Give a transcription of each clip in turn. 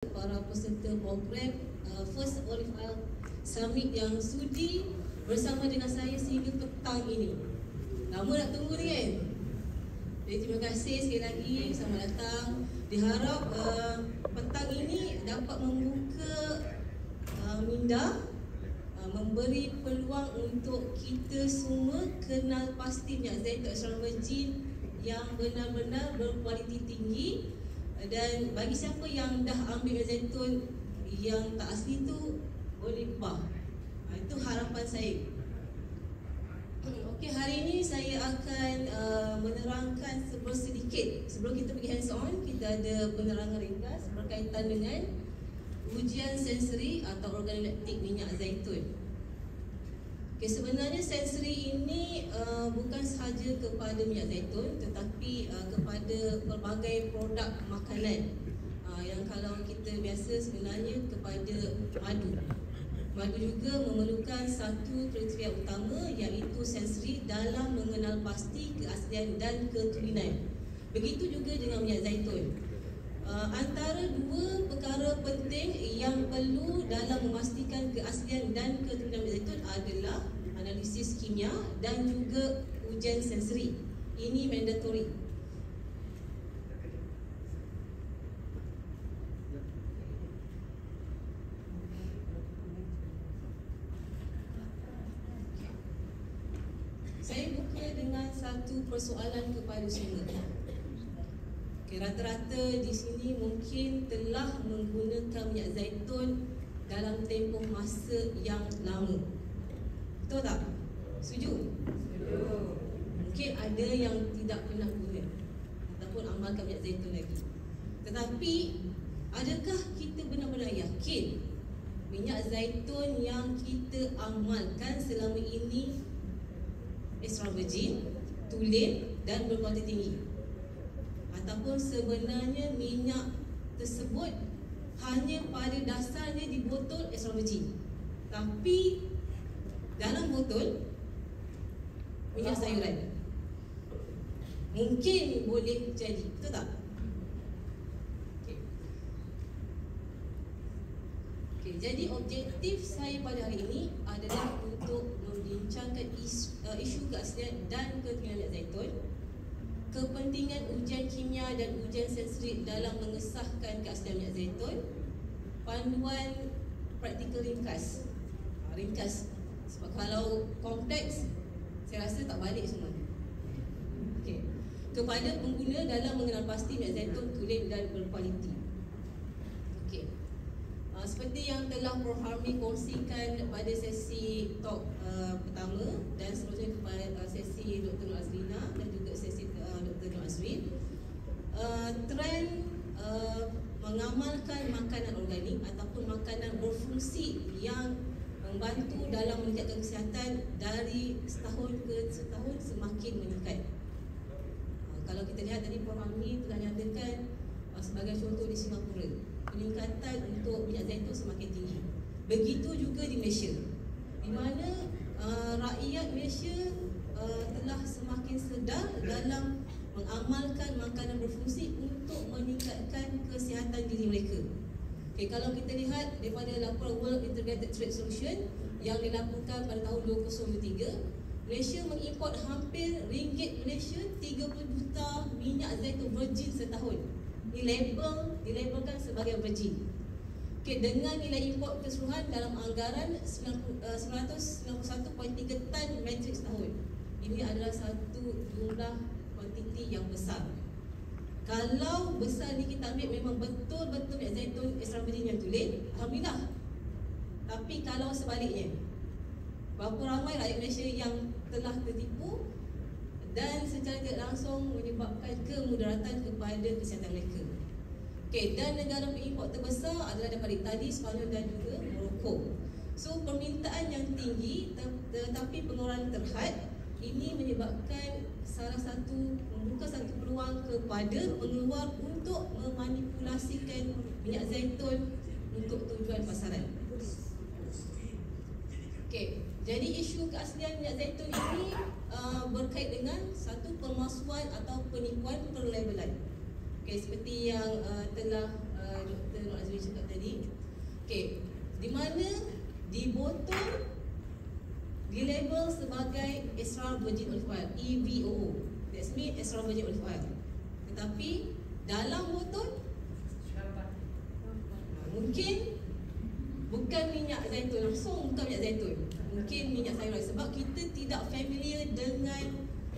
para peserta program First Olive Oil Summit yang sudi bersama dengan saya sehingga petang ini. Lama nak tunggu ni kan? Jadi terima kasih sekali lagi, selamat datang. Diharap petang ini dapat membuka minda, memberi peluang untuk kita semua kenal pasti minyak zaitun extra virgin yang benar-benar berkualiti tinggi. Dan bagi siapa yang dah ambil minyak zaitun yang tak asli tu, boleh ubah. Itu harapan saya. Okey, hari ini saya akan menerangkan sedikit. Sebelum kita pergi hands on, kita ada penerangan ringkas berkaitan dengan ujian sensori atau organoleptik minyak zaitun. Okay, sebenarnya sensori ini bukan sahaja kepada minyak zaitun, tetapi kepada pelbagai produk makanan. Yang kalau kita biasa sebenarnya kepada madu. Madu juga memerlukan satu kriteria utama, iaitu sensori dalam mengenal pasti keaslian dan keturunan. Begitu juga dengan minyak zaitun. Antara dua perkara penting yang perlu dalam memastikan keaslian dan keturunan minyak zaitun adalah analisis kimia dan juga ujian sensori. Ini mandatory. Saya buka dengan satu persoalan kepada semua. Rata-rata di sini mungkin telah menggunakan minyak zaitun dalam tempoh masa yang lama. Betul tak? Setuju? Mungkin ada yang tidak pernah guna ataupun amalkan minyak zaitun lagi. Tetapi adakah kita benar-benar yakin minyak zaitun yang kita amalkan selama ini extra virgin, tulen dan berkualiti tinggi? Ataupun sebenarnya minyak tersebut hanya pada dasarnya di botol extra virgin, tapi dalam botol minyak sayuran? Mungkin boleh jadi, betul tak? Okay, jadi objektif saya pada hari ini adalah untuk membincangkan isu keaslian dan keturunan minyak zaitun, kepentingan ujian kimia dan ujian sensori dalam mengesahkan keaslian minyak zaitun, panduan praktikal ringkas. Sebab kalau kompleks, saya rasa tak balik semua. Okay. Kepada pengguna dalam mengenal pasti minyak zaitun tulen dan berkualiti. Okay. Seperti yang telah Prof Harmi kongsikan pada sesi talk pertama dan seterusnya kepada sesi Dr. Nur Azrina dan juga sesi Dr. Nur Azrin, trend mengamalkan makanan organik ataupun makanan berfungsi yang membantu dalam meningkatkan kesihatan dari setahun ke setahun semakin meningkat. Kalau kita lihat tadi Prof Hamni telah nyatakan sebagai contoh di Singapura, peningkatan untuk minyak zaitun semakin tinggi. Begitu juga di Malaysia, di mana rakyat Malaysia telah semakin sedar dalam mengamalkan makanan berfungsi untuk meningkatkan kesihatan diri mereka. Okay, kalau kita lihat daripada laporan World Integrated Trade Solution yang dilaporkan pada tahun 2023, Malaysia mengimport hampir ringgit Malaysia 30 juta minyak zaitun virgin setahun. Dilabelkan sebagai virgin. Okay, dengan nilai import keseluruhan dalam anggaran 991.3 tan metrik setahun. Ini adalah satu jumlah kuantiti yang besar. Kalau besar ni kita ambil memang betul-betul minyak zaitun extra virgin yang tulen, alhamdulillah. Tapi kalau sebaliknya, berapa ramai rakyat Malaysia yang telah tertipu dan secara tidak langsung menyebabkan kemudaratan kepada kesihatan mereka. Okay, dan negara pengimport terbesar adalah daripada Itali, Sepanyol dan juga Morocco. So permintaan yang tinggi tetapi pengeluaran terhad, ini menyebabkan membuka satu peluang kepada pengeluar untuk memanipulasikan minyak zaitun untuk tujuan pasaran. Okay, jadi isu keaslian minyak zaitun ini berkait dengan satu pemalsuan atau penipuan perlabelan. Okay, seperti yang telah Dr. Nur Azmi cakap tadi. Okey, di mana di botol dilabel sebagai extra virgin olive oil, EVOO. That's mean extra virgin olive oil. Tetapi dalam botol mungkin bukan minyak zaitun langsung, bukan minyak zaitun, mungkin minyak sayuran. Sebab kita tidak familiar dengan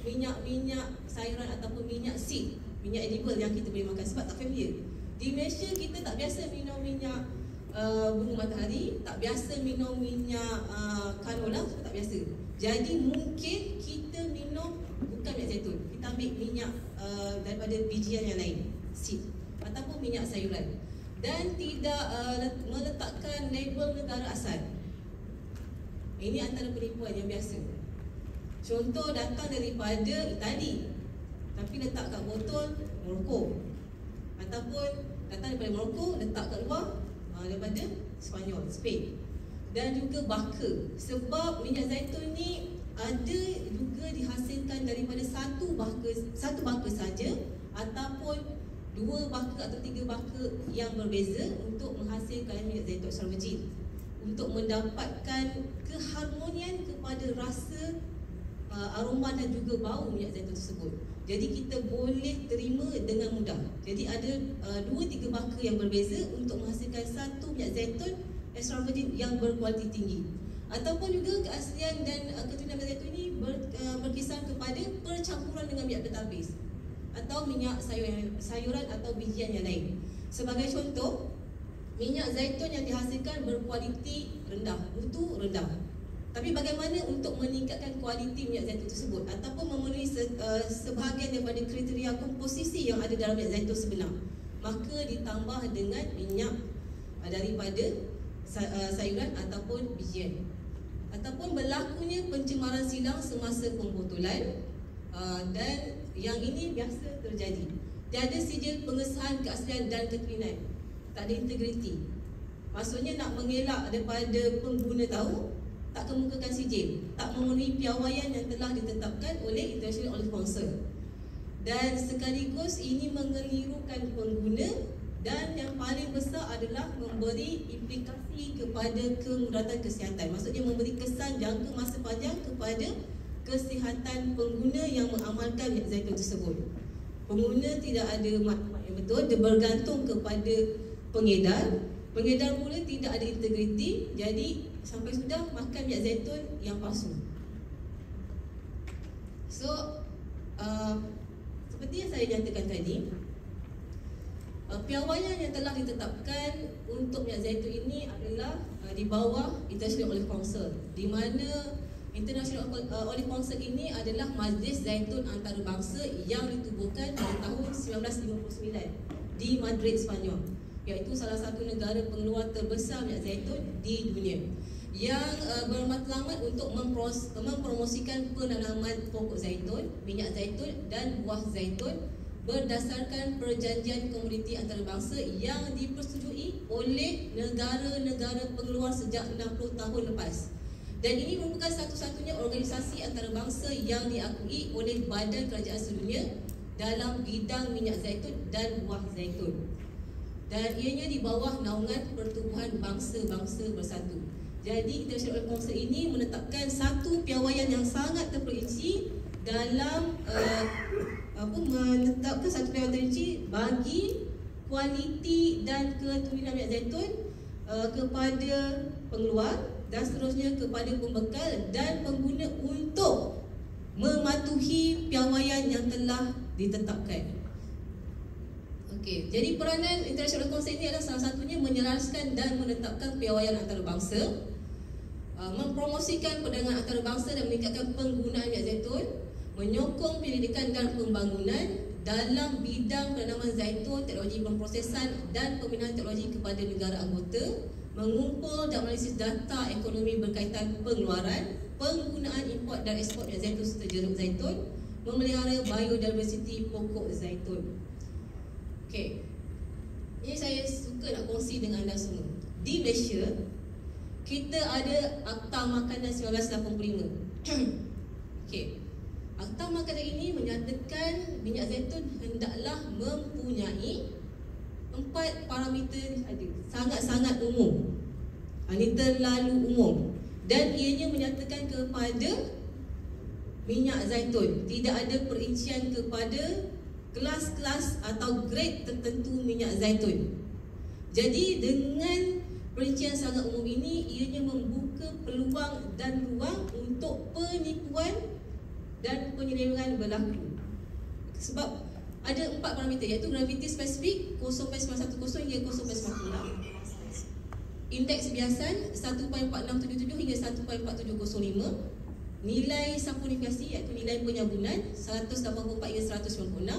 minyak-minyak sayuran ataupun minyak seed, minyak edible yang kita boleh makan, sebab tak familiar. Di Malaysia kita tak biasa minum minyak bunga matahari, tak biasa minum minyak canola, tak biasa. Jadi mungkin kita minum bukan minyak zaitun, kita ambil minyak daripada bijian yang lain, seed, ataupun minyak sayuran, dan tidak meletakkan label negara asal. Ini antara penipuan yang biasa. Contoh, datang daripada Itali tapi letak kat botol Morocco, ataupun datang daripada Morocco letak kat luar daripada Sepanyol, Spain. Dan juga baka, sebab minyak zaitun ni ada juga dihasilkan daripada satu baka saja ataupun 2 baka atau 3 baka yang berbeza untuk menghasilkan minyak zaitun extra virgin, untuk mendapatkan keharmonian kepada rasa, aroma dan juga bau minyak zaitun tersebut. Jadi kita boleh terima dengan mudah. Jadi ada 2-3 baka yang berbeza untuk menghasilkan satu minyak zaitun extra virgin yang berkualiti tinggi. Ataupun juga keaslian dan keturunan minyak zaitun ini berkisar kepada percampuran dengan minyak bertapis atau minyak sayuran atau bijian yang lain. Sebagai contoh, minyak zaitun yang dihasilkan berkualiti rendah, mutu rendah. Tapi bagaimana untuk meningkatkan kualiti minyak zaitun tersebut ataupun memenuhi sebahagian daripada kriteria komposisi yang ada dalam minyak zaitun sebenar? Maka ditambah dengan minyak daripada sayuran ataupun bijian. Ataupun berlakunya pencemaran silang semasa pembotolan, dan yang ini biasa terjadi. Tiada sijil pengesahan keaslian dan keturunan, tak ada integriti. Maksudnya nak mengelak daripada pengguna tahu, tak kemukakan sijil, tak memenuhi piawaian yang telah ditetapkan oleh International Olive Council. Dan sekaligus ini mengelirukan pengguna, dan yang paling besar adalah memberi implikasi kepada kemudaratan kesihatan. Maksudnya memberi kesan jangka masa panjang kepada kesihatan pengguna yang mengamalkan minyak zaitun tersebut. Pengguna tidak ada maklumat yang betul, dia bergantung kepada pengedar. Pengedar pula tidak ada integriti, jadi sampai sudah makan minyak zaitun yang palsu. So, seperti yang saya nyatakan tadi, piawaian yang telah ditetapkan untuk minyak zaitun ini adalah di bawah International Olive Council, di mana International Olive Council ini adalah Majlis Zaitun Antarabangsa yang ditubuhkan pada tahun 1959 di Madrid, Sepanyol, iaitu salah satu negara pengeluar terbesar minyak zaitun di dunia, yang bermatlamat untuk mempromosikan penanaman pokok zaitun, minyak zaitun dan buah zaitun berdasarkan perjanjian komoditi antarabangsa yang dipersetujui oleh negara-negara pengeluar sejak 60 tahun lepas. Dan ini merupakan satu-satunya organisasi antarabangsa yang diakui oleh Badan Kerajaan Sedunia dalam bidang minyak zaitun dan buah zaitun. Dan ianya di bawah naungan Pertubuhan Bangsa-Bangsa Bersatu. Jadi International Olive Council ini menetapkan satu piawaian yang sangat terperinci dalam menetapkan satu piawaian terperinci bagi kualiti dan keturunan minyak zaitun kepada pengeluar dan seterusnya kepada pembekal dan pengguna untuk mematuhi piawaian yang telah ditetapkan. Okey, jadi peranan International Olive Council ini adalah salah satunya menyelaraskan dan menetapkan piawaian antarabangsa, mempromosikan perdagangan antarabangsa dan meningkatkan penggunaan minyak zaitun, menyokong penyelidikan dan pembangunan dalam bidang penanaman zaitun, teknologi pemprosesan dan pembinaan teknologi kepada negara anggota, mengumpul dan analisis data ekonomi berkaitan pengeluaran, penggunaan import dan ekspor minyak zaitun serta jeruk zaitun, memelihara biodiversiti pokok zaitun. Okey, ini saya suka nak kongsi dengan anda semua. Di Malaysia, kita ada Akta Makanan 1985. Okey, Akta Makanan ini menyatakan minyak zaitun hendaklah mempunyai 4 parameter ada, sangat-sangat umum. Ini terlalu umum dan ianya menyatakan kepada minyak zaitun. Tidak ada perincian kepada kelas-kelas atau grade tertentu minyak zaitun. Jadi dengan perincian sangat umum ini, ianya membuka peluang dan ruang untuk penipuan dan penyelewengan berlaku. Sebab ada 4 parameter, iaitu graviti spesifik 0.910 hingga 0.96, indeks biasan 1.4677 hingga 1.4705, nilai saponifikasi iaitu nilai penyabunan 184 hingga 196,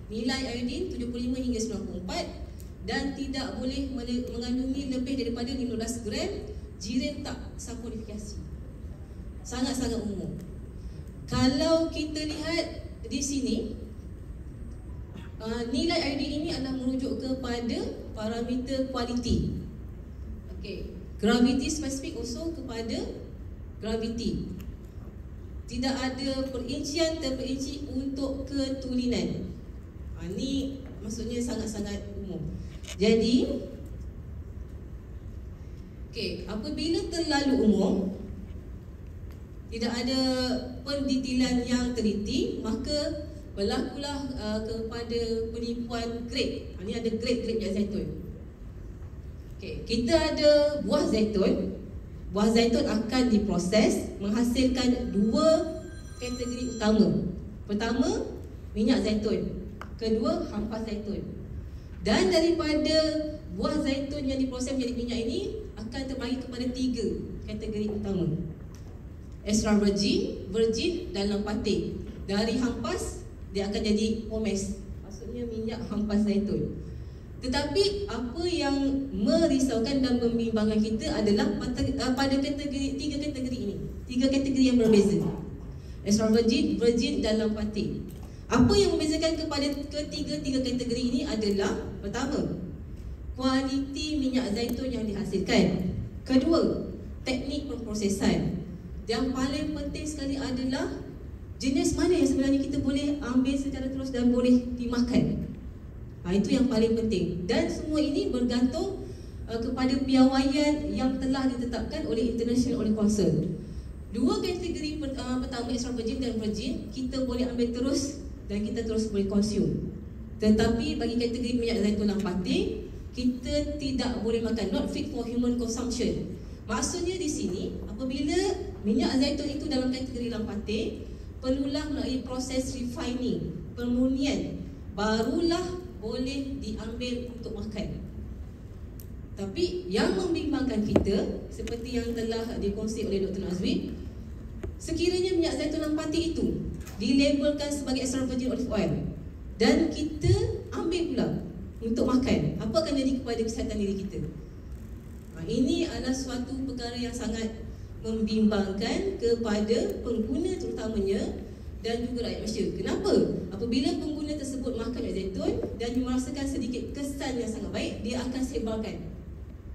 nilai iodin 75 hingga 94, dan tidak boleh mengandungi lebih daripada 15 gram jiran tak saponifikasi. Sangat-sangat umum. Kalau kita lihat di sini, nilai iodin ini adalah merujuk kepada parameter kualiti. Okey, gravity spesifik also kepada gravity. Tidak ada perincian terperinci untuk ketulinan. Ini maksudnya sangat-sangat umum. Jadi, okey, apabila terlalu umum, tidak ada pendetailan yang teliti, maka berlakulah kepada penipuan grade. Ini ada grade-grade minyak zaitun. Okay, kita ada buah zaitun. Buah zaitun akan diproses menghasilkan 2 kategori utama. Pertama, minyak zaitun. Kedua, hampas zaitun. Dan daripada buah zaitun yang diproses menjadi minyak ini akan terbagi kepada 3 kategori utama: extra virgin, virgin dan lempate. Dari hampas dia akan jadi pomes, maksudnya minyak hampas zaitun. Tetapi apa yang merisaukan dan membimbangkan kita adalah pada kategori 3 kategori ini, 3 kategori yang berbeza: extra virgin, virgin dan lempate. Apa yang membezakan kepada ketiga-tiga kategori ini adalah: pertama, kualiti minyak zaitun yang dihasilkan; kedua, teknik pemprosesan; yang paling penting sekali adalah jenis mana yang sebenarnya kita boleh ambil secara terus dan boleh dimakan. Itu yang paling penting. Dan semua ini bergantung kepada piawaian yang telah ditetapkan oleh International Oil Council. 2 kategori pertama, extra virgin dan virgin, kita boleh ambil terus dan kita terus boleh consume. Tetapi bagi kategori minyak zaitun lempate, kita tidak boleh makan, not fit for human consumption. Maksudnya di sini, apabila minyak zaitun itu dalam kategori lempate, perlulah melalui proses refining, pemurnian, barulah boleh diambil untuk makan. Tapi yang membimbangkan kita, seperti yang telah dikongsi oleh Dr. Nazwi, sekiranya minyak zaitun lempate itu dilabelkan sebagai extra virgin olive oil dan kita ambil pula untuk makan, apa akan jadi kepada kesihatan diri kita? Ini adalah suatu perkara yang sangat membimbangkan kepada pengguna terutamanya dan juga rakyat Malaysia. Kenapa? Apabila pengguna tersebut makan minyak zaitun dan merasakan sedikit kesan yang sangat baik, dia akan sebarkan.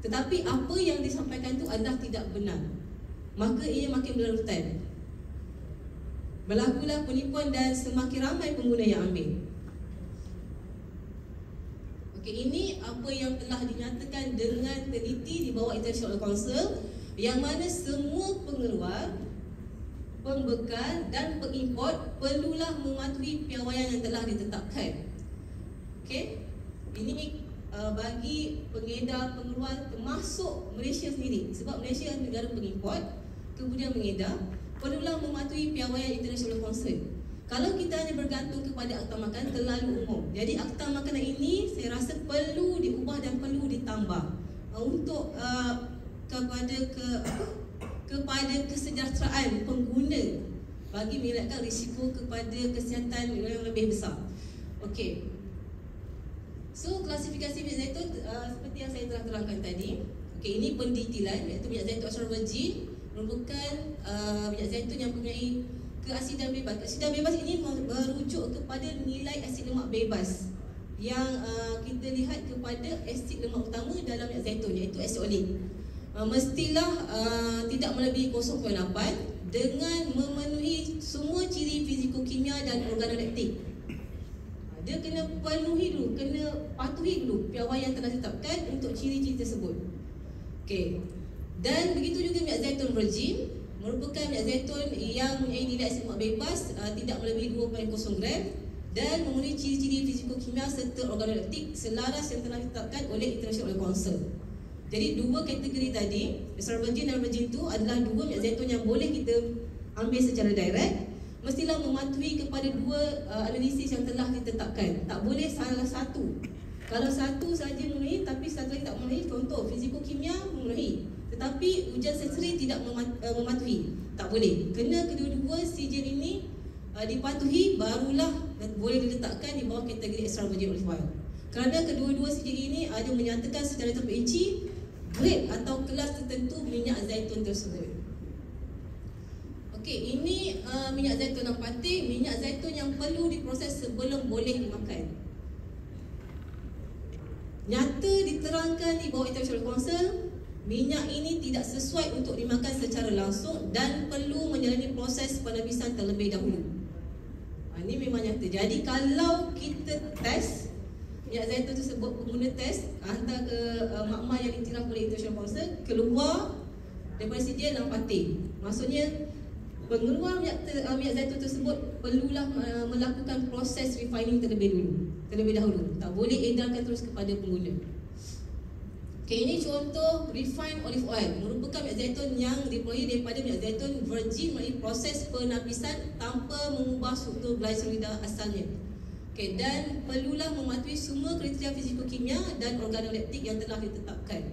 Tetapi apa yang disampaikan itu adalah tidak benar, maka ia makin berlarutan. Berlakulah penipuan dan semakin ramai pengguna yang ambil. Okey, ini apa yang telah dinyatakan dengan teliti di bawah International Oil Council, yang mana semua pengeluar, pembekal dan pengimport perlulah mematuhi piawaian yang telah ditetapkan. Okey, ini bagi pengedar, pengeluar termasuk Malaysia sendiri, sebab Malaysia adalah negara pengimport kemudian mengedar, perlulah mematuhi piawaian International Oil Council. Kalau kita hanya bergantung kepada akta makanan, terlalu umum. Jadi akta makanan ini saya rasa perlu diubah dan perlu ditambah untuk kepada kesejahteraan pengguna, bagi mengelakkan risiko kepada kesihatan yang lebih besar. Okey. So klasifikasi minyak zaitun seperti yang saya telah terangkan tadi. Okey, ini pendetailan, iaitu minyak zaitun extra virgin merupakan minyak zaitun yang mempunyai keasidan bebas. Keasidan bebas ini merujuk kepada nilai asid lemak bebas yang kita lihat kepada asid lemak utama dalam minyak zaitun, iaitu asid olik. Mestilah tidak melebihi 0.8 dengan memenuhi semua ciri fizikokimia dan organoleptik. dia kena penuhi dulu, kena patuhi dulu piawai yang telah ditetapkan untuk ciri-ciri tersebut. Okey. Dan begitu juga minyak zaitun virgin merupakan minyak zaitun yang mempunyai nilai asid lemak bebas tidak melebihi 2.0 gram dan memenuhi ciri-ciri fizikokimia serta organoleptik selaras yang telah ditetapkan oleh International Oil Council. Jadi dua kategori tadi, extra virgin dan virgin itu adalah dua minyak zaitun yang boleh kita ambil secara direct. Mestilah mematuhi kepada dua analisis yang telah ditetapkan. Tak boleh salah satu. Kalau satu saja memenuhi tapi satu lagi tak memenuhi, contoh fizikokimia memenuhi tetapi ujian sensori tidak mematuhi, tak boleh. Kena kedua-dua sijil ini dipatuhi, barulah boleh diletakkan di bawah kategori extra virgin olive oil. Kerana kedua-dua sijil ini ada menyatakan secara terperinci grade atau kelas tertentu minyak zaitun tersebut. Okey, ini minyak zaitun yang pati, minyak zaitun yang perlu diproses sebelum boleh dimakan. Nyata diterangkan di bawah International Council, minyak ini tidak sesuai untuk dimakan secara langsung dan perlu menjalani proses penebisan terlebih dahulu. Ini memang nyata. Jadi kalau kita test minyak zaitun tersebut, pengguna test hantar ke makmal yang diiktiraf oleh International Council, keluar daripada sijil yang pati. Maksudnya pengeluar minyak zaitun tersebut perlulah melakukan proses refining terlebih dahulu. Tak boleh edarkan terus kepada pengguna. Okay, ini contoh refined olive oil, merupakan minyak zaitun yang diperoleh daripada minyak zaitun virgin melalui proses penapisan tanpa mengubah struktur glicerida asalnya. Okay, dan perlulah mematuhi semua kriteria fizikokimia dan organoleptik yang telah ditetapkan.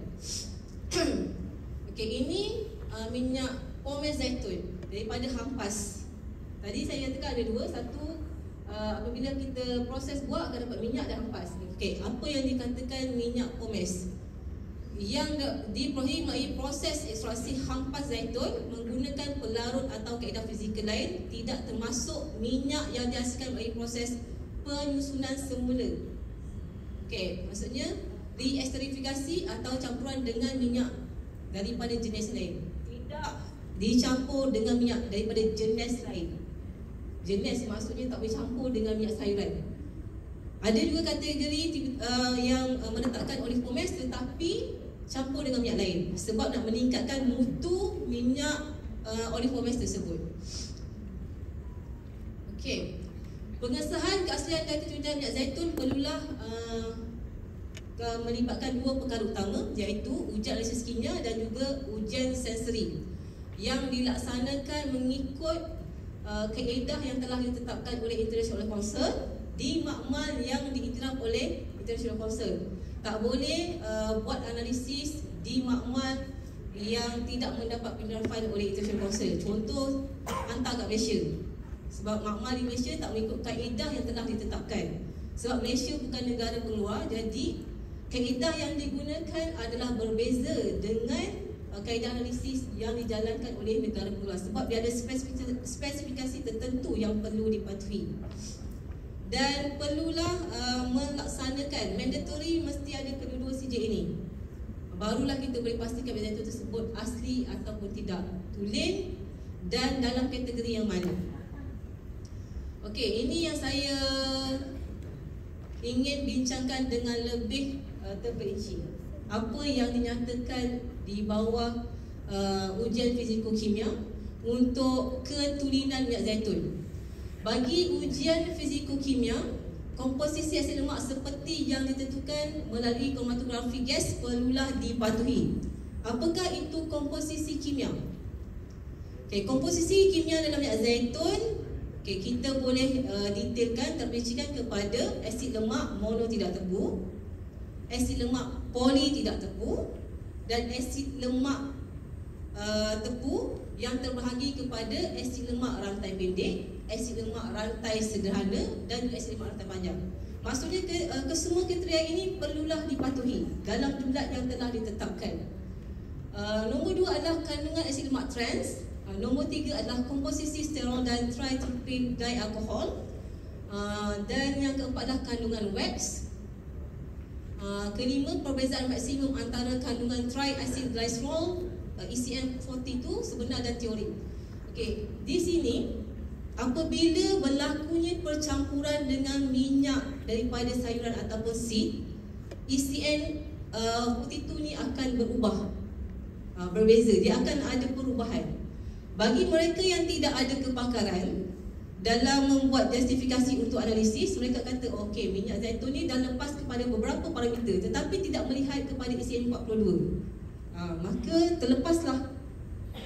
Okay, ini minyak pomace zaitun daripada hampas. Tadi saya katakan ada dua, satu apabila kita proses buah akan dapat minyak dan hampas. Okay, apa yang dikatakan minyak pomace? Yang diperoleh melalui proses ekstraksi hampas zaitun menggunakan pelarut atau kaedah fizikal lain, tidak termasuk minyak yang dihasilkan melalui proses penyusunan semula. Okey, maksudnya reesterifikasi atau campuran dengan minyak daripada jenis lain, tidak dicampur dengan minyak daripada jenis lain. Jenis maksudnya tak boleh campur dengan minyak sayuran. Ada juga kategori yang menetapkan olive pomace tetapi campur dengan minyak lain sebab nak meningkatkan mutu minyak olive pomace tersebut. Okey. Pengesahan keaslian dan kecukupan minyak zaitun perlulah melibatkan dua perkara utama, iaitu ujian analisis kimia dan juga ujian sensori yang dilaksanakan mengikut kaedah yang telah ditetapkan oleh International Oil Council di makmal yang diiktiraf oleh International Council. Tak boleh buat analisis di makmal yang tidak mendapat penilaian oleh International Council. Contoh, hantar kat Malaysia. Sebab makmal di Malaysia tak mengikut kaedah yang telah ditetapkan. Sebab Malaysia bukan negara pengeluar, jadi kaedah yang digunakan adalah berbeza dengan kaedah analisis yang dijalankan oleh negara pengeluar. Sebab dia ada spesifikasi tertentu yang perlu dipatuhi. Dan perlulah melaksanakan mandatory, mesti ada kedua-dua sijil ini. Barulah kita boleh pastikan minyak zaitun tersebut asli ataupun tidak, tulen dan dalam kategori yang mana. Okey, ini yang saya ingin bincangkan dengan lebih terperinci. Apa yang dinyatakan di bawah ujian fizikokimia untuk ketulinan minyak zaitun. Bagi ujian fizikokimia, komposisi asid lemak seperti yang ditentukan melalui kromatografi gas perlulah dipatuhi. Apakah itu komposisi kimia? Okay, komposisi kimia dalam minyak zaitun, okay, kita boleh detailkan, terperincikan kepada asid lemak mono tidak tebu, asid lemak poli tidak tebu, dan asid lemak tebu yang terbahagi kepada asid lemak rantai pendek, asid lemak rantai sederhana dan juga asid lemak rantai panjang. Maksudnya kesemua kriteria ini perlulah dipatuhi dalam jumlah yang telah ditetapkan. Nombor 2 adalah kandungan asid lemak trans. Nombor 3 adalah komposisi sterol dan triterpene dialkohol. Dan yang keempat adalah kandungan wax. Kelima, perbezaan maksimum antara kandungan triacid glycerol ECM42 sebenar dan teori. Okey, di sini apabila berlakunya percampuran dengan minyak daripada sayuran ataupun seed, ECN 42 ni akan berubah, berbeza, dia akan ada perubahan. Bagi mereka yang tidak ada kepakaran dalam membuat justifikasi untuk analisis, mereka kata okey, minyak zaitun ni dah lepas kepada beberapa parameter tetapi tidak melihat kepada ECN 42. Maka terlepaslah.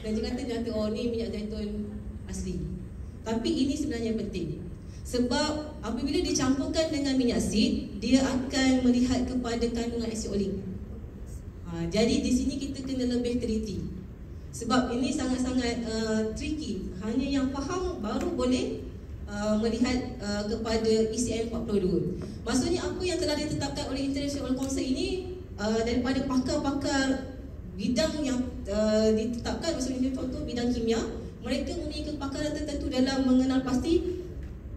Dan dia kata oh ni minyak zaitun asli. Tapi ini sebenarnya penting. Sebab apabila dicampurkan dengan minyak seed, dia akan melihat kepada kandungan asid olik. Jadi di sini kita kena lebih teliti. Sebab ini sangat-sangat tricky. Hanya yang faham baru boleh melihat kepada ECN 42. Maksudnya apa yang telah ditetapkan oleh International Council ini daripada pakar-pakar bidang yang ditetapkan, maksudnya contoh bidang kimia, mereka mempunyai kepakaran tertentu dalam mengenal pasti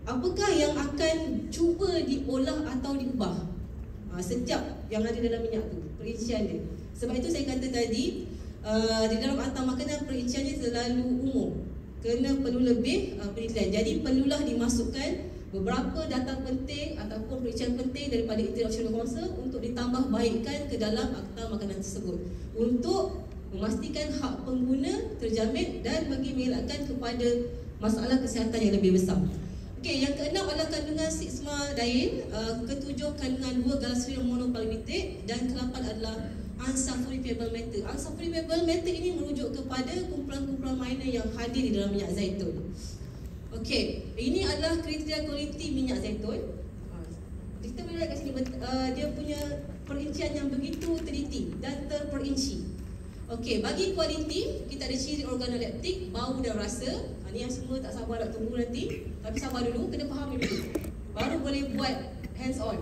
apakah yang akan cuba diolah atau diubah setiap yang ada dalam minyak tu, perincian dia. Sebab itu saya kata tadi, di dalam akta makanan perinciannya terlalu umum, kerana perlu lebih penelitian. Jadi perlulah dimasukkan beberapa data penting ataupun perincian penting daripada International Council untuk ditambah baikkan ke dalam akta makanan tersebut untuk memastikan hak pengguna terjamin dan bagi mengelakkan kepada masalah kesihatan yang lebih besar. Okey, yang keenam adalah kandungan sixmadain, ketujuh kandungan 2-galactonium monopalmitate, dan ke-8 adalah unsaturated matter. Unsaturated matter ini merujuk kepada kumpulan-kumpulan minor yang hadir di dalam minyak zaitun. Okey, ini adalah kriteria kualiti minyak zaitun. Kita boleh lihat kat sini, dia punya perincian yang begitu teliti dan terperinci. Okey, bagi kualiti kita ada ciri organoleptik, bau dan rasa. Ini yang semua tak sabar nak tunggu nanti. Tapi sabar dulu, kena faham dulu, baru boleh buat hands on.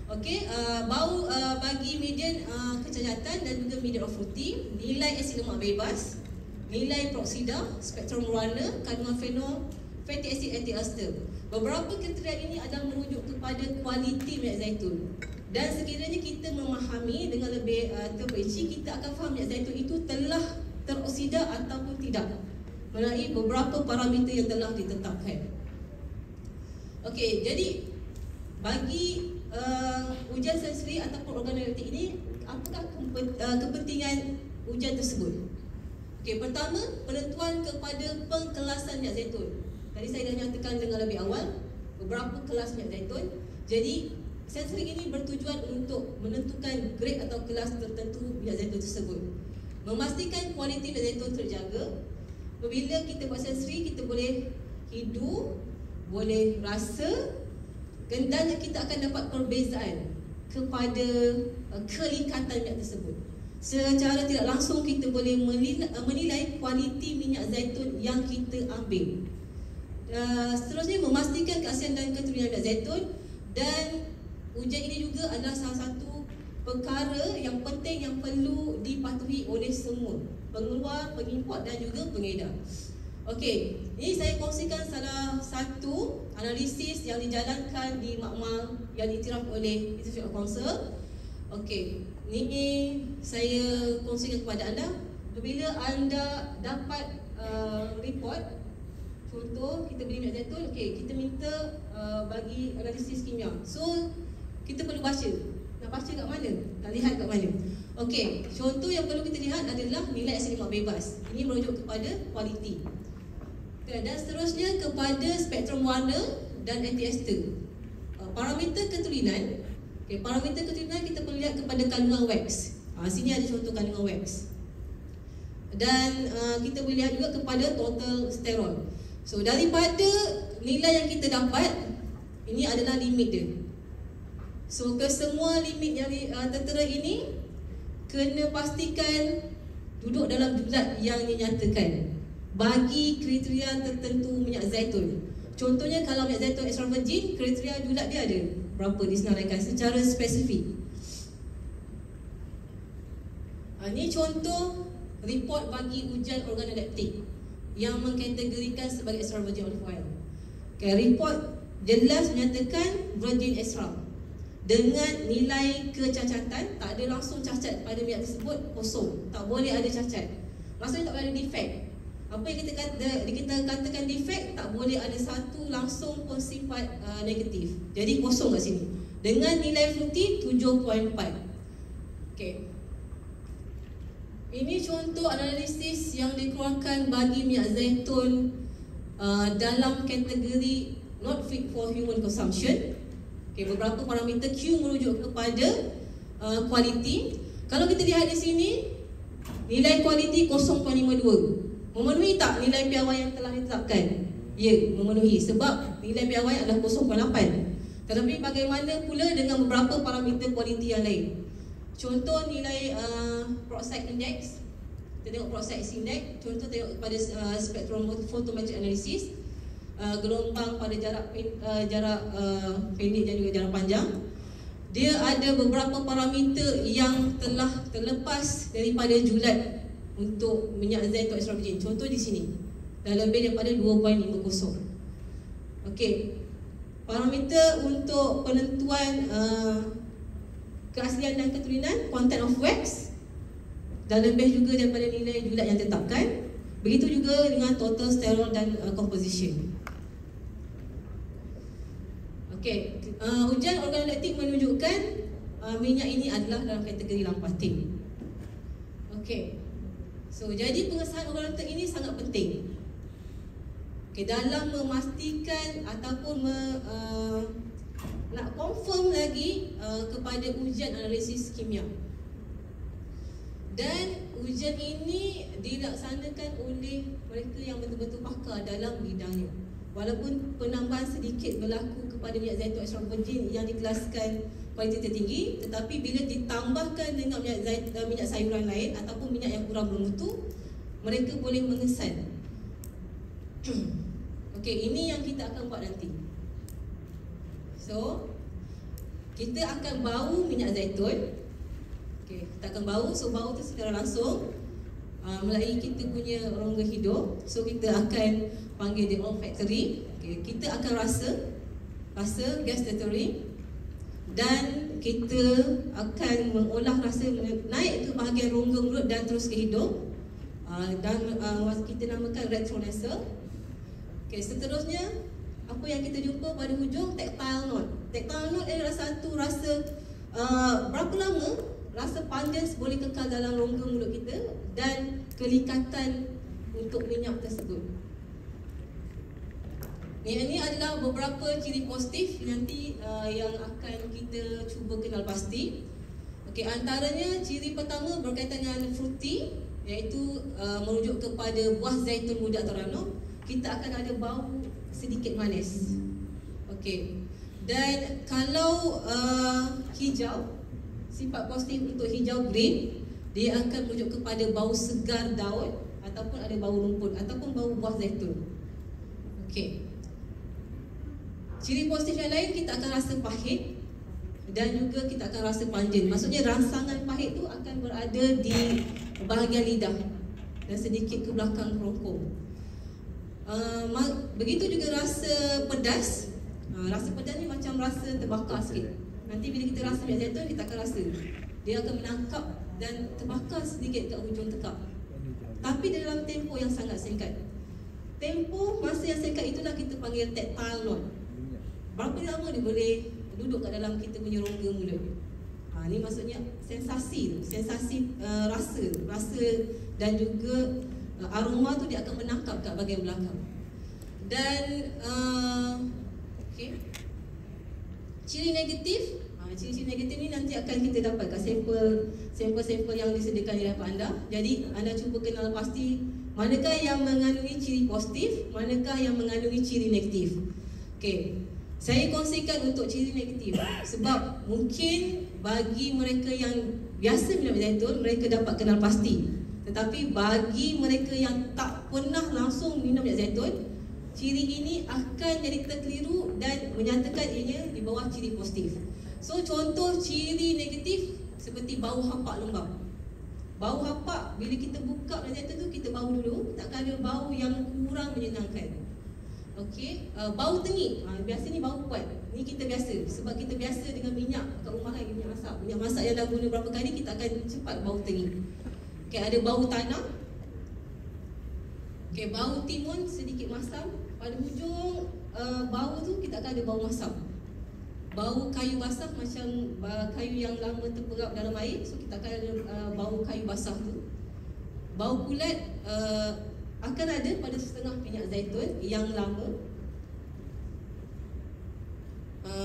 Okey, bau bagi median kecacatan dan juga median of fruity, nilai asid lemak bebas, nilai peroksida, spektrum warna, kandungan fenol, fatty acid, anti-ester. Beberapa kriteria ini adalah merujuk kepada kualiti minyak zaitun. Dan sekiranya kita memahami dengan lebih terperinci, kita akan faham minyak zaitun itu telah teroksida ataupun tidak melalui beberapa parameter yang telah ditetapkan. Okey, jadi bagi ujian sensori ataupun organoleptik ini, apakah kepentingan ujian tersebut? Okey, pertama, penentuan kepada pengkelasan minyak zaitun. Tadi saya dah nyatakan dengan lebih awal beberapa kelas minyak zaitun. Jadi sensori ini bertujuan untuk menentukan grade atau kelas tertentu minyak zaitun tersebut. Memastikan kualiti minyak zaitun terjaga. Apabila kita buat sensori, kita boleh hidu, boleh rasa, dan kita akan dapat perbezaan kepada kelingkatan minyak tersebut. Secara tidak langsung kita boleh menilai kualiti minyak zaitun yang kita ambil. Seterusnya, memastikan keaslian dan keturunan minyak zaitun. Dan ujian ini juga adalah salah satu perkara yang penting yang perlu dipatuhi oleh semua pengeluar, pengimport dan juga pengedar. Okey, ini saya kongsikan salah satu analisis yang dijalankan di makmal yang diiktiraf oleh International Council. Okey, ini saya kongsikan kepada anda. Apabila anda dapat report, contoh kita beli minyak zaitun, okey, kita minta bagi analisis kimia. So kita perlu baca. Nak baca kat mana? Nak lihat kat mana? Okey, contoh yang perlu kita lihat adalah nilai asid lemak bebas. Ini merujuk kepada kualiti. Dan seterusnya kepada spektrum warna dan anti-ester. Parameter keturunan. Okey, parameter keturunan kita perlu lihat kepada kandungan wax. Sini ada contoh kandungan wax. Dan kita boleh lihat juga kepada total sterol. So daripada nilai yang kita dapat, ini adalah limit dia. So kesemua limit yang tertera ini kena pastikan duduk dalam julat yang dinyatakan bagi kriteria tertentu minyak zaitun. Contohnya kalau minyak zaitun extra virgin, kriteria julat dia ada berapa disenaraikan secara spesifik. Ini contoh report bagi ujian organoleptik yang mengkategorikan sebagai extra virgin olive oil. Okay, report jelas menyatakan virgin extra dengan nilai kecacatan, tak ada langsung cacat pada minyak tersebut, kosong, tak boleh ada cacat. Maksudnya tak boleh ada defect. Apa yang kita katakan defect, tak boleh ada satu langsung pun sifat negatif. Jadi kosong kat sini. Dengan nilai fruity 7.4. Okey. Ini contoh analisis yang dikeluarkan bagi minyak zaitun dalam kategori not fit for human consumption. Okay, beberapa parameter Q merujuk kepada kualiti. Kalau kita lihat di sini, nilai kualiti 0.52. Memenuhi tak nilai piawai yang telah ditetapkan? Ya, memenuhi sebab nilai piawai adalah 0.8. Tetapi bagaimana pula dengan beberapa parameter kualiti yang lain? Contoh nilai peroxide index. Kita tengok peroxide index. Contoh tengok pada spektrum photometric analysis, gelombang pada jarak pendek dan juga jarak panjang. Dia ada beberapa parameter yang telah terlepas daripada julat untuk minyak zaitun extra virgin. Contoh di sini dah lebih daripada 2.50. Okey. Parameter untuk penentuan keaslian dan keturunan, content of wax, dah lebih juga daripada nilai julat yang ditetapkan. Begitu juga dengan total sterol dan composition. Okey, ujian organoleptik menunjukkan minyak ini adalah dalam kategori lampatin. Okey. So, jadi pengesahan organoleptik ini sangat penting. Okey, dalam memastikan ataupun nak confirm lagi kepada ujian analisis kimia. Dan ujian ini dilaksanakan oleh mereka yang betul-betul pakar dalam bidangnya. Walaupun penambahan sedikit berlaku kepada minyak zaitun extra virgin yang dikelaskan kualiti tertinggi, tetapi bila ditambahkan dengan minyak sayuran lain ataupun minyak yang kurang bermutu, mereka boleh mengesan. Okey, ini yang kita akan buat nanti. So, kita akan bau minyak zaitun. Okey, kita akan bau. So, bau tu secara langsung melalui kita punya rongga hidung. So, kita akan panggil dia olfactory. Okay, kita akan rasa gustatory, dan kita akan mengolah rasa naik ke bahagian rongga mulut dan terus ke hidung, dan kita namakan retronasal. Okay, seterusnya apa yang kita jumpa pada hujung, tactile note. Tactile note adalah satu rasa berapa lama rasa panjang boleh kekal dalam rongga mulut kita dan kelikatan untuk minyak tersebut. Ini adalah beberapa ciri positif nanti yang akan kita cuba kenal pasti. Okey, antaranya ciri pertama berkaitan dengan fruity, iaitu merujuk kepada buah zaitun muda atau rano. Kita akan ada bau sedikit manis. Okey. Dan kalau hijau, sifat positif untuk hijau green, dia akan merujuk kepada bau segar daun ataupun ada bau rumput ataupun bau buah zaitun. Okey. Ciri positif yang lain, kita akan rasa pahit dan juga kita akan rasa pungent. Maksudnya rangsangan pahit tu akan berada di bahagian lidah dan sedikit ke belakang kerongkong. Begitu juga rasa pedas. Rasa pedas ni macam rasa terbakar sikit. Nanti bila kita rasa minyak zaitun, kita akan rasa dia akan menangkap dan terbakar sedikit kat hujung tekak. Tapi dalam tempoh yang sangat singkat. Tempoh masa yang singkat itulah kita panggil tactile note. Berapa lama dia boleh duduk kat dalam kita punya rongga mulut. Ni maksudnya sensasi rasa dan juga aroma tu dia akan menangkap kat bahagian belakang. Dan okey. Ciri negatif, ciri-ciri negatif ni nanti akan kita dapat kat sampel yang disediakan di hadapan anda. Jadi anda cuba kenal pasti manakah yang mengandungi ciri positif, manakah yang mengandungi ciri negatif. Okey. Saya kongsikan untuk ciri negatif sebab mungkin bagi mereka yang biasa minum zaitun, mereka dapat kenal pasti. Tetapi bagi mereka yang tak pernah langsung minum minyak zaitun, ciri ini akan jadi terkeliru dan menyatakan ianya di bawah ciri positif. So, contoh ciri negatif seperti bau hapak lembab. Bau hapak, bila kita buka minyak zaitun tu, kita bau dulu, takkan ada bau yang kurang menyenangkan. Okey, bau tengik. Biasa ni bau kuat. Ni kita biasa sebab kita biasa dengan minyak kat rumah kan, minyak masak. Minyak masak yang dah guna berapa kali, kita akan cepat bau tengik. Okey, ada bau tanah. Okey, bau timun sedikit masam. Pada hujung bau tu kita akan ada bau masam. Bau kayu basah macam kayu yang lama terperap dalam air, so kita akan ada bau kayu basah tu. Bau kulat akan ada pada setengah minyak zaitun yang lama.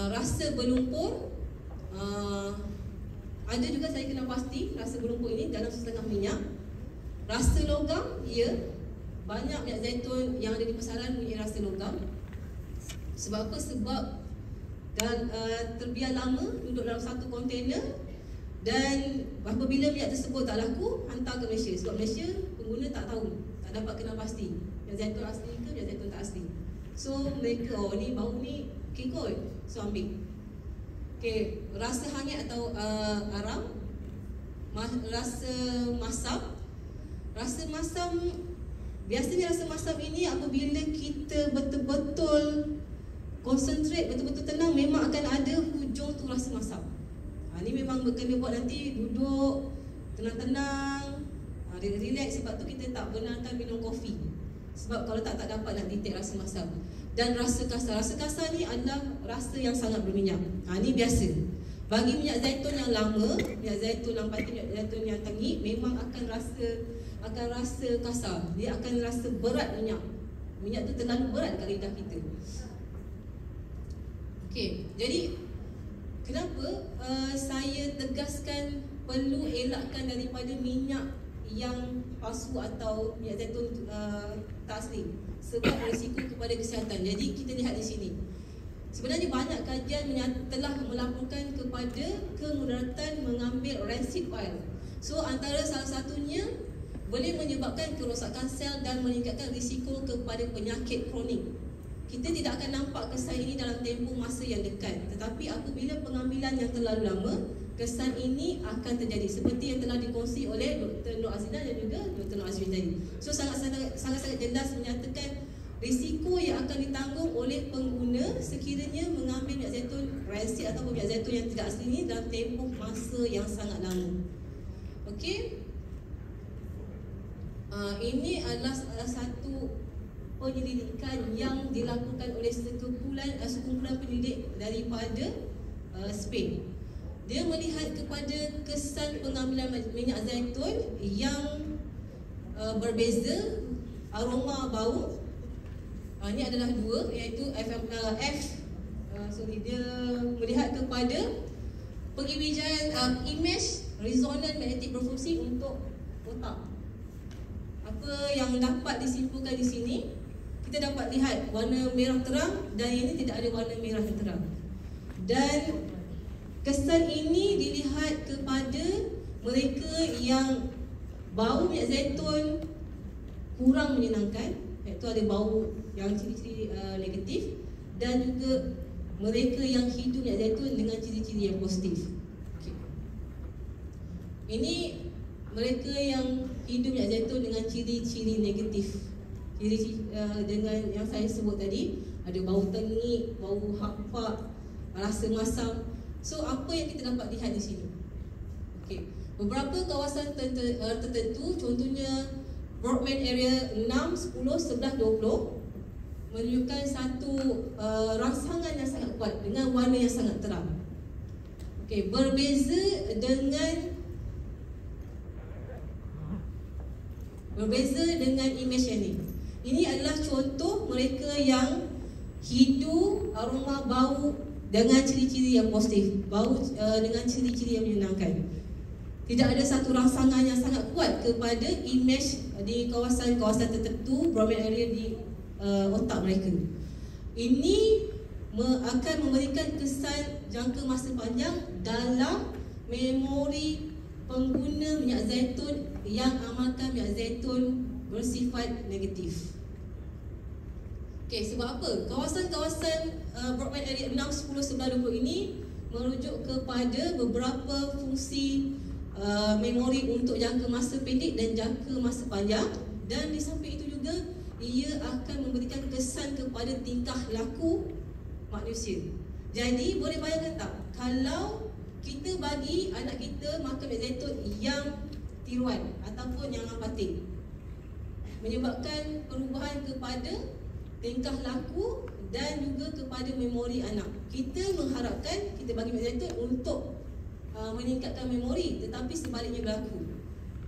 Rasa berlumpur, ada juga saya kena pasti rasa berlumpur ini dalam setengah minyak. Rasa logam, ya, banyak minyak zaitun yang ada di pasaran punya rasa logam. Sebab apa? Sebab dan terbiar lama duduk dalam satu kontainer, dan apabila minyak tersebut tak laku, hantar ke Malaysia. Sebab Malaysia pengguna tak tahu, tak dapat kenal pasti minyak zaitun asli ke minyak zaitun tak asli. So mereka, oh ni bau ni okey kot, so ambil. Okey, rasa hanyat atau aram, rasa masam. Rasa masam, biasanya rasa masam ini apabila kita betul-betul konsentrate, betul-betul tenang, memang akan ada hujung tu rasa masam. Ni memang kena buat nanti, duduk tenang-tenang, relax. Sebab tu kita tak benarkan minum kopi, sebab kalau tak dapat nak detect rasa masam. Dan rasa kasar, rasa kasar ni adalah rasa yang sangat berminyak. Ni biasa. Bagi minyak zaitun yang lama, minyak zaitun lampati, minyak zaitun yang tengik, memang akan rasa kasar. Dia akan rasa berat minyak. Minyak tu terlalu berat kat lidah kita. Okey, jadi kenapa saya tegaskan perlu elakkan daripada minyak yang palsu atau minyak zaitun tak asli, sebab risiko kepada kesihatan. Jadi kita lihat di sini, sebenarnya banyak kajian telah melaporkan kepada kemudaratan mengambil rancid oil. So antara salah satunya boleh menyebabkan kerosakan sel dan meningkatkan risiko kepada penyakit kronik. Kita tidak akan nampak kesan ini dalam tempoh masa yang dekat, tetapi apabila pengambilan yang terlalu lama, kesan ini akan terjadi, seperti yang telah dikongsi oleh Dr. Nur Azina dan juga Dr. Nur Azwin tadi. So sangat-sangat jelas menyatakan risiko yang akan ditanggung oleh pengguna sekiranya mengambil minyak zaitun rancid atau minyak zaitun yang tidak asli ini dalam tempoh masa yang sangat lama. Okey, ini adalah salah satu penyelidikan yang dilakukan oleh sekumpulan penyidik daripada Spain. Dia melihat kepada kesan pengambilan minyak zaitun yang berbeza aroma bau. Ini adalah dua, iaitu dia melihat kepada pengimejan image resonant magnetic berfungsi untuk otak. Apa yang dapat disimpulkan di sini, kita dapat lihat warna merah terang dan ini tidak ada warna merah yang terang. Dan kesan ini dilihat kepada mereka yang bau minyak zaitun kurang menyenangkan, iaitu ada bau yang ciri-ciri negatif, dan juga mereka yang hidup minyak zaitun dengan ciri-ciri yang positif. Okay. Ini mereka yang hidup minyak zaitun dengan ciri-ciri negatif, dengan yang saya sebut tadi, ada bau tengik, bau hampak, rasa masam. So apa yang kita dapat lihat di sini? Okay. Beberapa kawasan tertentu, contohnya Broadman area 6, 10, 11, 20 menunjukkan satu rangsangan yang sangat kuat dengan warna yang sangat terang. Okay. Berbeza dengan image yang ini. Ini adalah contoh mereka yang hidu aroma bau dengan ciri-ciri yang positif, bau dengan ciri-ciri yang menyenangkan. Tidak ada satu rangsangan yang sangat kuat kepada image di kawasan-kawasan tertentu, Broadman area di otak mereka. Ini akan memberikan kesan jangka masa panjang dalam memori pengguna minyak zaitun yang amalkan minyak zaitun bersifat negatif. Okey, sebab apa? Kawasan-kawasan Broadman area 6, 10, 11, 20 ini merujuk kepada beberapa fungsi memori untuk jangka masa pendek dan jangka masa panjang, dan di samping itu juga ia akan memberikan kesan kepada tingkah laku manusia. Jadi boleh bayangkan tak, kalau kita bagi anak kita makan minyak zaitun yang tiruan ataupun yang apatik, menyebabkan perubahan kepada tingkah laku dan juga kepada memori anak. Kita mengharapkan kita bagi minyak zaitun untuk meningkatkan memori, tetapi sebaliknya berlaku.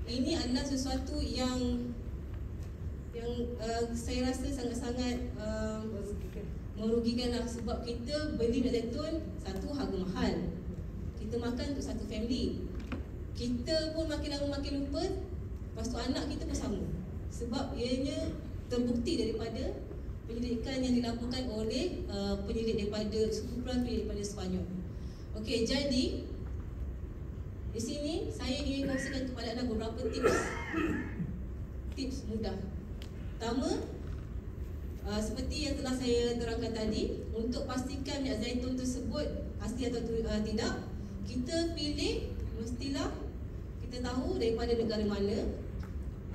Ini adalah sesuatu yang saya rasa sangat-sangat merugikan lah, sebab kita beli minyak zaitun, satu, harga mahal. Kita makan untuk satu family. Kita pun makin lama makin lupa, lepas tu anak kita pun sama. Sebab ianya terbukti daripada penyelidikan yang dilakukan oleh penyelidik daripada kumpulan penyelidik daripada Sepanyol. Okey, jadi di sini saya ingin kongsikan kepada anda beberapa tips mudah. Pertama, seperti yang telah saya terangkan tadi, untuk pastikan minyak zaitun tersebut asli atau tidak, kita pilih mestilah kita tahu daripada negara mana.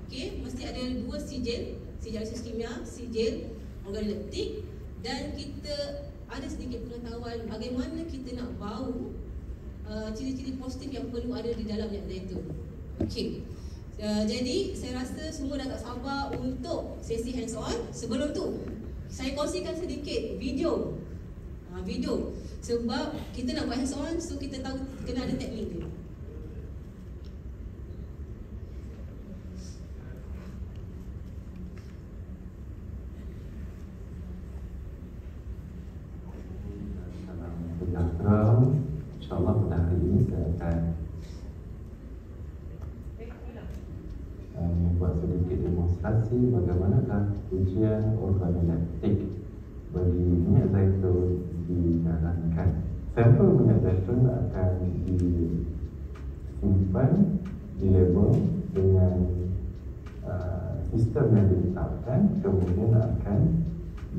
Okey, mesti ada 2 sijil, sijil analisis kimia, sijil organoleptik, dan kita ada sedikit pengetahuan bagaimana kita nak bau ciri-ciri positif yang perlu ada di dalam minyak zaitun. Okey. Jadi saya rasa semua dah tak sabar untuk sesi hands on. Sebelum tu saya kongsikan sedikit video. Sebab kita nak buat hands on, so kita tahu kena ada teknik dia. InsyaAllah pada hari ini saya akan membuat sedikit demonstrasi bagaimanakah ujian organoleptik bagi minyak zaitun dijalankan. Sampel minyak zaitun akan disimpan, dilabel dengan sistem yang ditetapkan, kemudian akan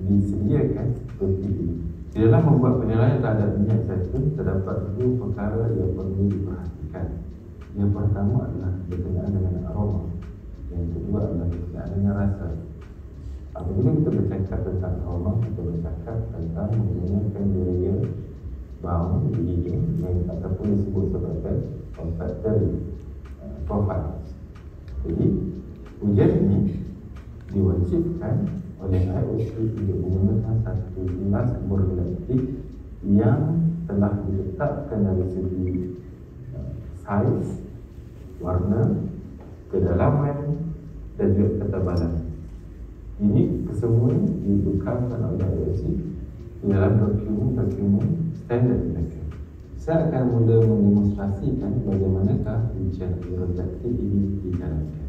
disediakan seperti ini. Di dalam membuat penilaian terhadap minyak zaitun, terdapat 2 perkara yang perlu diperhatikan. Yang pertama adalah berkenaan dengan aroma. Yang kedua adalah berkenaan dengan rasa. Apabila kita bercakap tentang aroma, kita bercakap tentang menggunakan layer bau di hidung yang ataupun disebut sebagai olfactory profile. Jadi, ujian ini diwajibkan oleh IOC untuk menggunakan satu gelas organoleptik yang telah diletakkan dari segi saiz, warna, kedalaman dan juga ketebalan. Ini kesemua dibekalkan oleh IOC di dalam dokumen standard mereka. Saya akan mula mendemonstrasikan bagaimanakah ujian organoleptik ini dijalankan.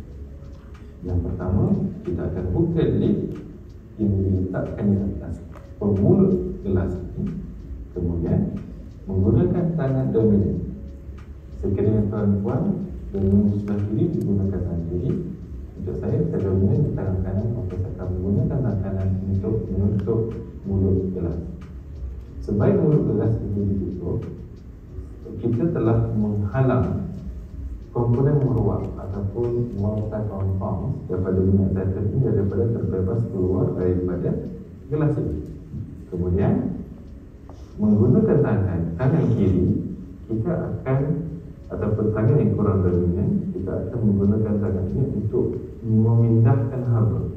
Yang pertama, kita akan buka lid yang diletakkan di atas pemulut gelas ini, kemudian menggunakan tangan dominan. Sekiranya tuan-puan dengan sebelah kiri menggunakan tangan kiri, untuk saya dominan di tangan kanan, maka saya akan menggunakan tangan kanan untuk menutup mulut gelas. Sebaik mulut gelas ini ditutup, kita telah menghalang komponen meruap ataupun multi-compound daripada minyak zaitun ini daripada terbebas keluar daripada gelas ini. Kemudian menggunakan tangan kiri, kita akan, ataupun tangan yang kurang dominan, kita akan menggunakan tangan ini untuk memindahkan haba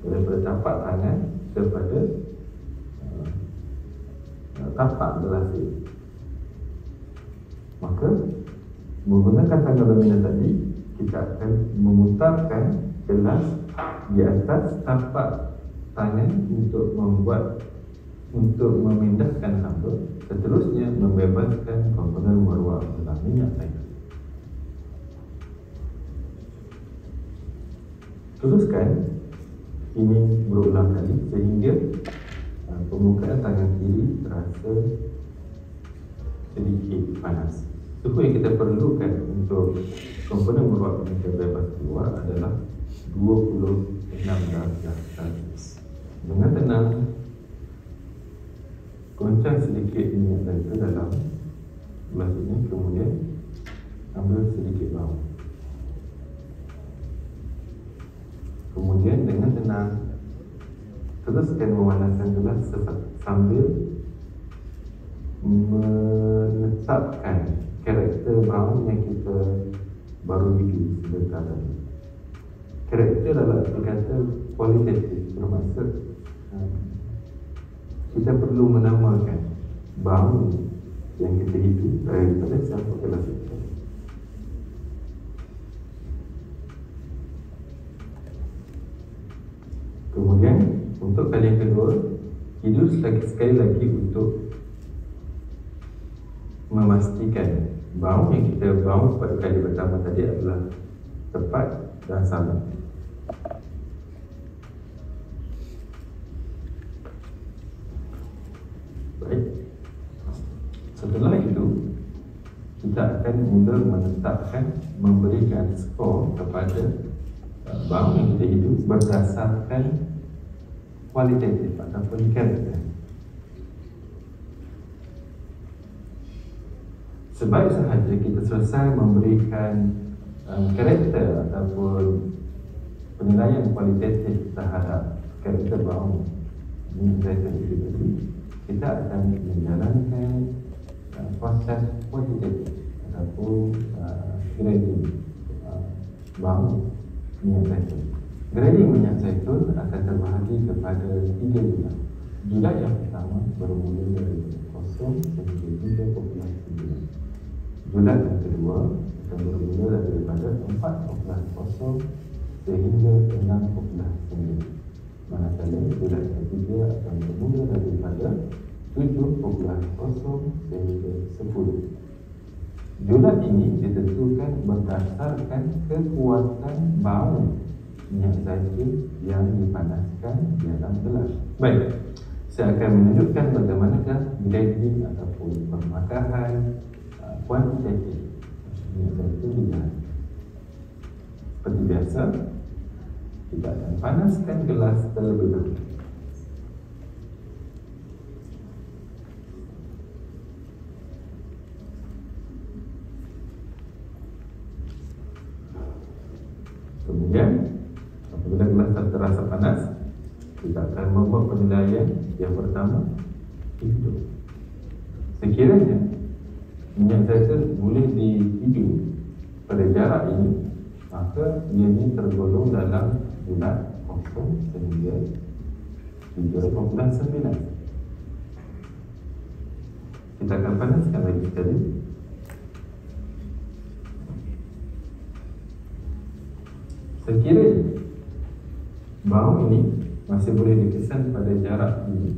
daripada tapak tangan kepada tapak gelas ini. Maka menggunakan tangan dominan tadi, kita akan memutarkan gelas di atas tapak tangan untuk memindahkan haba, seterusnya membebaskan komponen meruap dalam minyak zaitun. Teruskan ini berulang kali sehingga permukaan tangan kiri terasa sedikit panas. Suhu yang kita perlukan untuk komponen meruap ini terbebas keluar adalah 26 darjah Celsius. Dengan tenang, goncang sedikit minyak zaitun dalam gelas ini, kemudian ambil sedikit bawang. Kemudian dengan tenang teruskan memanaskan gelas sambil menetapkan karakter brown yang kita baru bikin sebentar tadi. karakter adalah kata kualitatif, bermaksud kita perlu menamakan bau yang kita hidup daripada siapa kelas kita. Kemudian untuk kali yang kedua, hidup sekali lagi untuk memastikan bau yang kita bau pada kali pertama tadi adalah tepat dan sama. Baik. Setelah itu, kita akan mula menetapkan, memberikan skor kepada bau yang kita hidup berdasarkan kualitatif ataupun karakter. Sebaik sahaja kita selesai memberikan karakter ataupun penilaian kualitatif terhadap karakter bau minyak zaitun itu tadi, kita akan menjalankan proses kuantitatif ataupun grading bau minyak zaitun. Grading minyak zaitun akan terbahagi kepada 3 julat. Julat yang pertama bermula dari 0 sehingga 3.9. Julat yang kedua akan bermula daripada 4.0 sehingga 6.9. Manakala julat yang ketiga akan bermula daripada 7.0 sehingga 10. Julat ini ditentukan berdasarkan kekuatan bau minyak zaitun yang dipanaskan di dalam gelas. Baik, saya akan menunjukkan bagaimanakah grading ataupun pemakaran kuantitatif minyak zaitun di gelas. Seperti biasa, kita akan panaskan gelas terlebih dahulu. Kemudian apabila gelas terasa panas, kita akan membuat penilaian yang pertama, hidup. Sekiranya minyak zaitun boleh dihidup pada jarak ini, maka ianya tergolong dalam julat 0 sehingga 3.9. Kita akan panaskan lagi sekali. Sekiranya bau ini masih boleh dikesan pada jarak ini,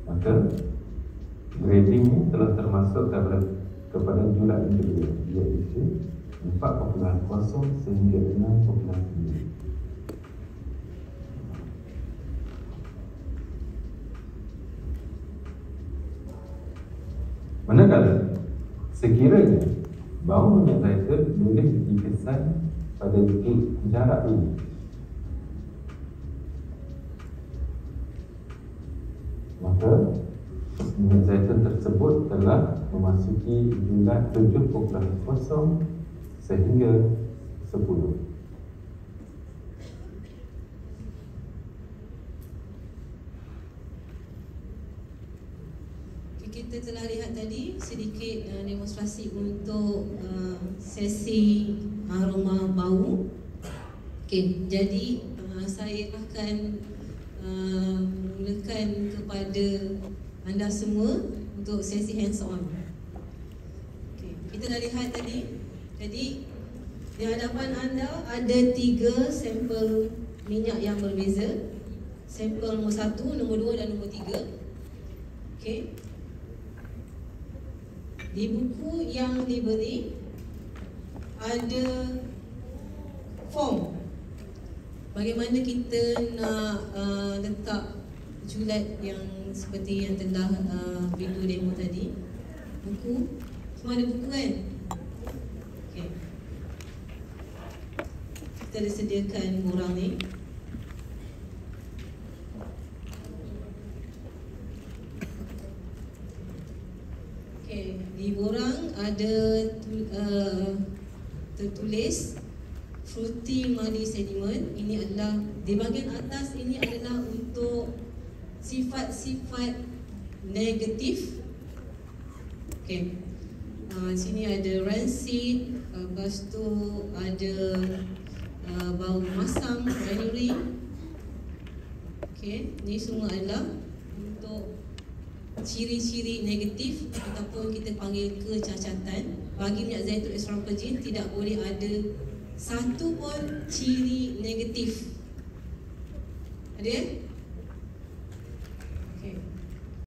maka grading ini telah termasuk kepada julat yang kedua, iaitu 4.0 sehingga 6.9. Manakala sekiranya bau minyak zaitun boleh dikesan pada jarak ini, maka minyak zaitun tersebut telah memasuki julat 7.0 sehingga 10. Kita telah lihat tadi sedikit demonstrasi untuk sesi aroma bau. Okey, jadi saya akan mulakan kepada anda semua untuk sesi hands on. Okey, kita dah lihat tadi. Jadi di hadapan anda ada 3 sampel minyak yang berbeza. Sampel nombor 1, nombor 2 dan nombor 3. Okey. Di buku yang diberi ada form bagaimana kita nak letak julat yang seperti yang telah video demo tadi. Buku, semua ada buku kan? Okay. Kita ada sediakan borang ni. Di borang ada tertulis fruity muddy sediment. Ini adalah di bahagian atas, ini adalah untuk sifat-sifat negatif. Okey. Sini ada rancid, lepas tu ada bau masam, rhinorrhea. Okey, ni semua adalah untuk ciri-ciri negatif ataupun kita panggil kecacatan. Bagi minyak zaitun extra virgin tidak boleh ada satu pun ciri negatif. Ada?